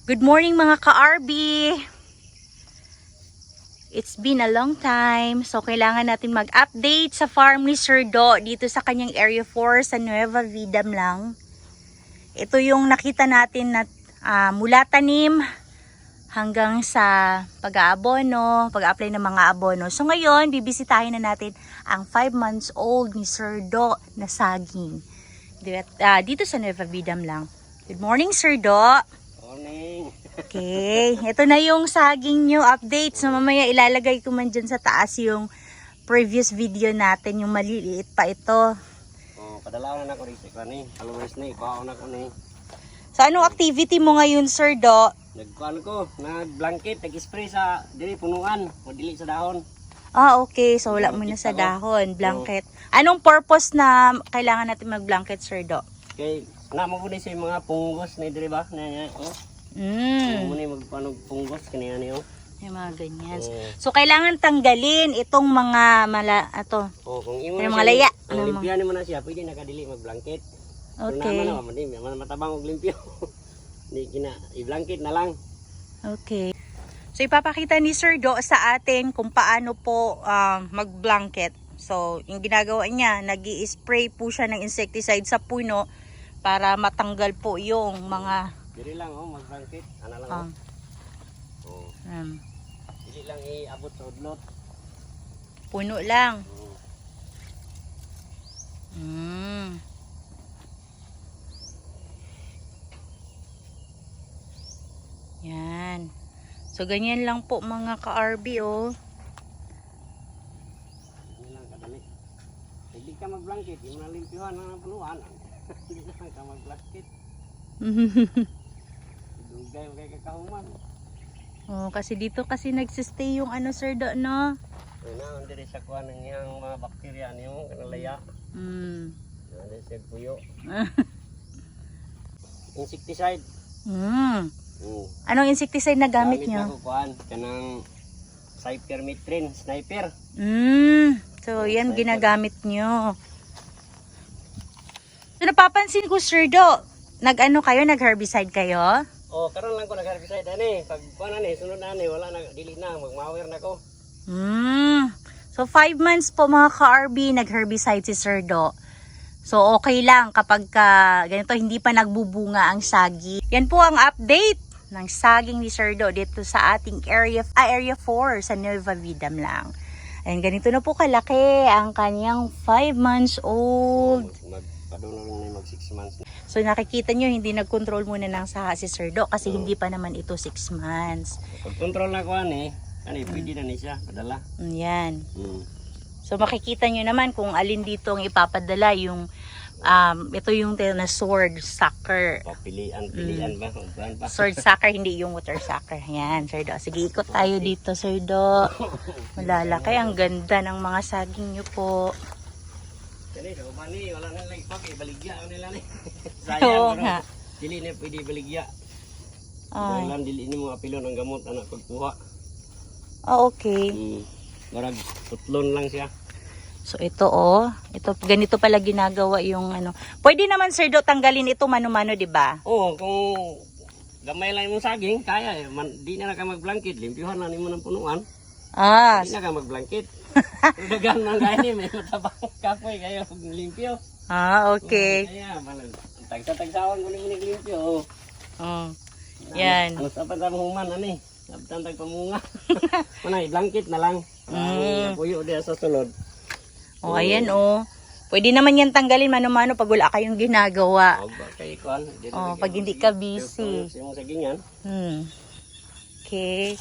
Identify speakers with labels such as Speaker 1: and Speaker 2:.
Speaker 1: Good morning mga ka-RB! It's been a long time. So, kailangan natin mag-update sa farm ni Sir Do dito sa kanyang Area 4 sa Nueva Vidam lang. Ito yung nakita natin na mula tanim hanggang sa pag-aabono, pag-apply ng mga abono. So, ngayon, bibisitahin na natin ang 5 months old ni Sir Do na saging. Dito sa Nueva Vidam lang. Good morning, Sir Do!
Speaker 2: Morning.
Speaker 1: Okay, ito na yung saging nyo update. So mamaya ilalagay ko man dyan sa taas yung previous video natin, yung maliliit pa ito.
Speaker 2: Oh, padala na ako rito ni. Followers ni, kuha na ko ni.
Speaker 1: So anong activity mo ngayon, Sir Do?
Speaker 2: Nagkuan ko, nag-blanket, nag-spray sa dili punuan, o dili sa dahon.
Speaker 1: Ah, okay. So wala mo na sa dahon, blanket. Anong purpose na kailangan natin mag-blanket, Sir Do?
Speaker 2: Kay na mo guni sa mga punggos ni diri ba? Na oh. Mo ni magpanog punggos kaniya ni oh.
Speaker 1: Yung mga ganyan.
Speaker 2: Oh.
Speaker 1: So kailangan tanggalin itong mga
Speaker 2: Oh, kung imo
Speaker 1: yung
Speaker 2: na
Speaker 1: mga laya.
Speaker 2: Limpyan mo na siya, pwede nakadili mag-blanket.
Speaker 1: Okay.
Speaker 2: Pero naman man matabang og limpyo. Ni kina i-blanket na lang.
Speaker 1: Okay. So ipapakita ni Sir Do sa atin kung paano po mag-blanket. So yung ginagawa niya, nag-i-spray po siya ng insecticide sa puno para matanggal po yung mga
Speaker 2: Dili lang oh, mag-blanket. Ana lang oh. Dili lang iabot sa udlot.
Speaker 1: puno lang.
Speaker 2: Oh.
Speaker 1: Yan. So ganyan lang po mga ka-RB oh.
Speaker 2: Dili lang kadali. Hindi ka mag-blanket, yung nalimpyuhan ng punuan. Hindi lang ka mag-blanket. Dugay mo kay kakahuman.
Speaker 1: Oh, kasi dito kasi nagsistay yung Sir Do, no?
Speaker 2: Kaya na, hindi rin siya kuha ng iyang mga bakterya niyo, kanalaya. Hindi siya puyo. Insecticide.
Speaker 1: Anong insecticide na gamit nyo?
Speaker 2: Gamit na kukuhan, kanang cypermethrin, sniper.
Speaker 1: So, yan ginagamit nyo. So, napapansin ko, Sir Do, nag-herbicide kayo?
Speaker 2: Oh, karon lang ko nag-herbicide ani. Pag kuan ani, sunod na ani, wala na dili na magmawer na ko.
Speaker 1: So 5 months po mga ka-RB nag-herbicide si Sir Do. So okay lang kapag ganito hindi pa nagbubunga ang sagi. Yan po ang update ng saging ni Sir Do dito sa ating area 4 sa Nueva Vidam lang. Ayan, ganito na po kalaki ang kanyang 5 months old.
Speaker 2: Magpadulong na mag 6 months.
Speaker 1: So nakikita nyo, hindi nag-control muna ng saha si Sir Do kasi hindi pa naman ito 6 months.
Speaker 2: Pag control na ko ani, pwede na ni siya padala.
Speaker 1: Yan. So makikita nyo naman kung alin dito ang ipapadala yung ito yung na sword sucker.
Speaker 2: Pilian ba? Uban pa.
Speaker 1: Sword sucker, hindi yung water sucker. Yan, Sir Do. Sige, ikot tayo dito, Sir Do. Malalaki. Ang ganda ng mga saging nyo po.
Speaker 2: Kani daw mani wala nang lagi baligya nila ni.
Speaker 1: Oo
Speaker 2: Sayang
Speaker 1: nga.
Speaker 2: Dili na pwede baligya.
Speaker 1: Ay.
Speaker 2: Dahil dili ni mo apilo ng gamot anak pagkuha.
Speaker 1: Okay.
Speaker 2: Barag putlon lang siya.
Speaker 1: So ito ito ganito pala ginagawa yung Pwede naman Sir Do tanggalin ito mano-mano, 'di ba?
Speaker 2: Oo, kung gamay lang yung saging, kaya di na ka mag-blanket, limpyuhan na nimo ng punuan. Di na ka mag-blanket. Dagan man kaya may matabang kapoy kayo limpyo.
Speaker 1: Okay.
Speaker 2: Kaya tagsa-tagsawan ko ni limpyo.
Speaker 1: Yan.
Speaker 2: Ano sa pa human ani? Sabtan tag pamunga. Manay blanket na lang. Puyo dia sa sulod.
Speaker 1: Ayan Pwede naman yan tanggalin mano-mano pag wala kayong ginagawa.
Speaker 2: Kay kuan.
Speaker 1: Pag hindi ka busy.
Speaker 2: Sa sagingan.
Speaker 1: Okay.